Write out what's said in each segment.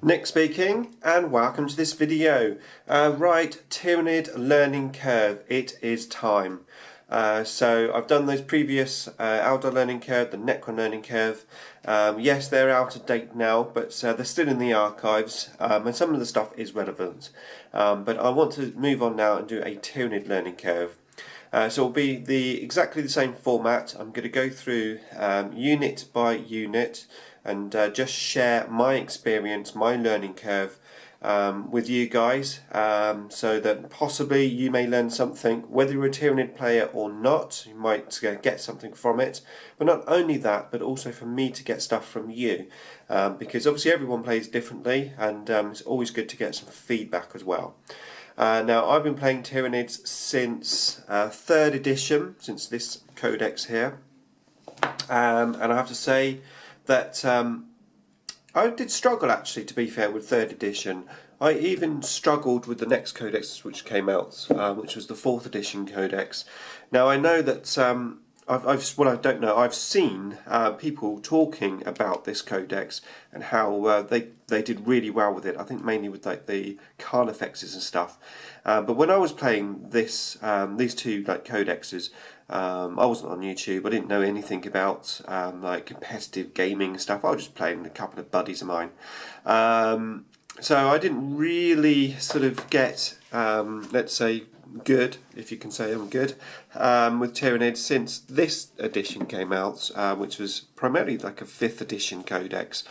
Nick speaking, and welcome to this video. Right, Tyranid Learning Curve, it is time. So I've done those previous Outdoor Learning Curve, the Necron Learning Curve. Yes, they're out of date now, but they're still in the archives, and some of the stuff is relevant. But I want to move on now and do a Tyranid Learning Curve. So it'll be exactly the same format. I'm going to go through unit by unit and just share my experience, my learning curve with you guys, so that possibly you may learn something, whether you're a Tyranid player or not. You might get something from it, but not only that, but also for me to get stuff from you, because obviously everyone plays differently, and it's always good to get some feedback as well. Now, I've been playing Tyranids since 3rd edition, since this codex here, and I have to say that I did struggle, actually, to be fair, with 3rd edition. I even struggled with the next codex which came out, which was the 4th edition codex. Now, I know that I've seen people talking about this codex and how they did really well with it. I think mainly with like the Carnifexes and stuff. But when I was playing this, these two codexes, I wasn't on YouTube. I didn't know anything about like competitive gaming and stuff. I was just playing with a couple of buddies of mine. So I didn't really sort of get, let's say, good, if you can say I'm good, with Tyranids since this edition came out, which was primarily like a 5th edition codex.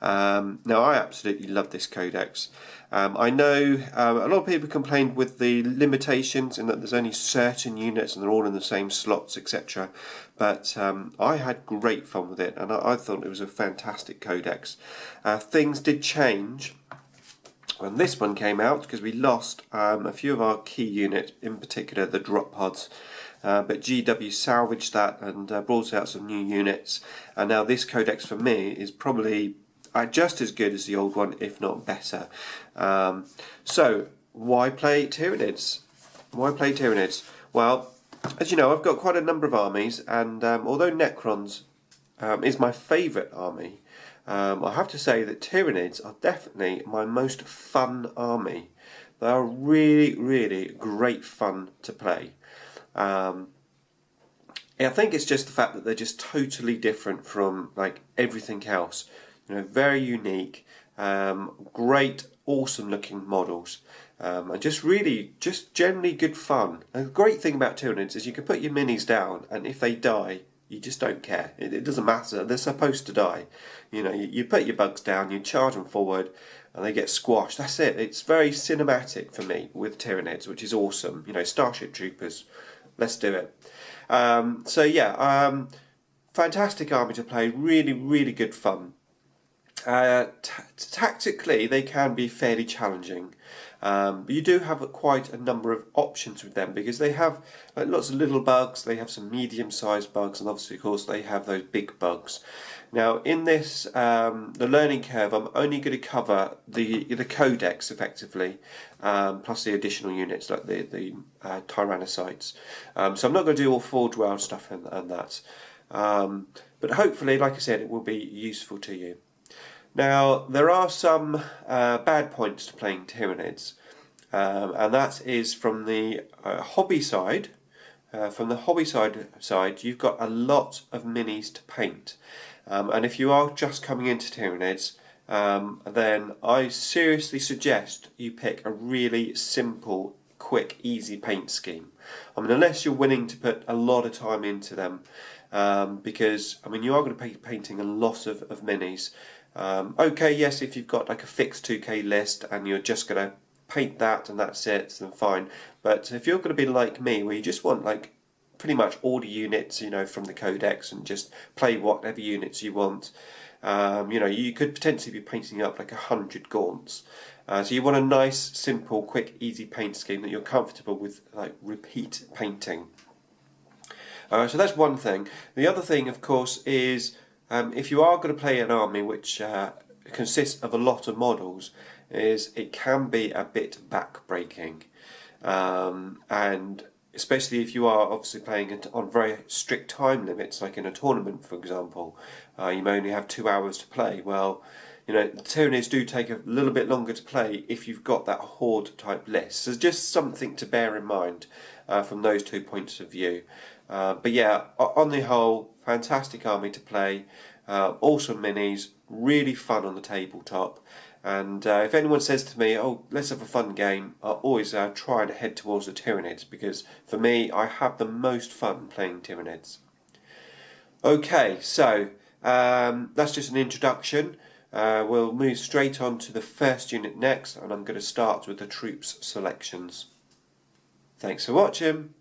Now, I absolutely love this codex. I know a lot of people complained with the limitations in that there's only certain units and they're all in the same slots, etc. But I had great fun with it, and I thought it was a fantastic codex. Things did change when this one came out, because we lost a few of our key units, in particular the drop pods, but GW salvaged that and brought out some new units, and now this codex for me is probably just as good as the old one, if not better. So why play Tyranids? Why play Tyranids? Well, as you know, I've got quite a number of armies, and although Necrons is my favourite army, I have to say that Tyranids are definitely my most fun army. They are really, really great fun to play. I think it's just the fact that they're just totally different from like everything else. You know, very unique, great, awesome looking models, and just generally good fun. And the great thing about Tyranids is you can put your minis down, and if they die, you just don't care. It doesn't matter. They're supposed to die. You know, you put your bugs down, you charge them forward, and they get squashed. That's it. It's very cinematic for me with Tyranids, which is awesome. You know, Starship Troopers. Let's do it. So yeah, fantastic army to play. Really, really good fun. Tactically, they can be fairly challenging, but you do have quite a number of options with them, because they have lots of little bugs, they have some medium-sized bugs, and obviously, of course, they have those big bugs. Now, in this, the learning curve, I'm only going to cover the codex, effectively, plus the additional units, like the Tyranocytes. So I'm not going to do all Forge World stuff and that, but hopefully, like I said, it will be useful to you. Now, there are some bad points to playing Tyranids, and that is from the hobby side. From the hobby side, you've got a lot of minis to paint, and if you are just coming into Tyranids, then I seriously suggest you pick a really simple, quick, easy paint scheme. I mean, unless you're willing to put a lot of time into them, because I mean, you are going to be painting a lot of minis. Okay, yes, if you've got like a fixed 2K list and you're just going to paint that and that's it, then fine. But if you're going to be like me, where you just want like pretty much all the units, you know, from the codex, and just play whatever units you want, you know, you could potentially be painting up like 100 gaunts. So you want a nice, simple, quick, easy paint scheme that you're comfortable with, like repeat painting. So that's one thing. The other thing, of course, is if you are going to play an army which consists of a lot of models, is it can be a bit back-breaking. And especially if you are obviously playing on very strict time limits, like in a tournament, for example. You may only have 2 hours to play. Well, you know, the Tyranids do take a little bit longer to play if you've got that horde type list. So just something to bear in mind from those 2 points of view. But yeah, on the whole, fantastic army to play. Awesome minis, really fun on the tabletop. And if anyone says to me, oh, let's have a fun game, I always try and head towards the Tyranids, because for me, I have the most fun playing Tyranids. Okay, so that's just an introduction. We'll move straight on to the first unit next, and I'm going to start with the troops selections. Thanks for watching.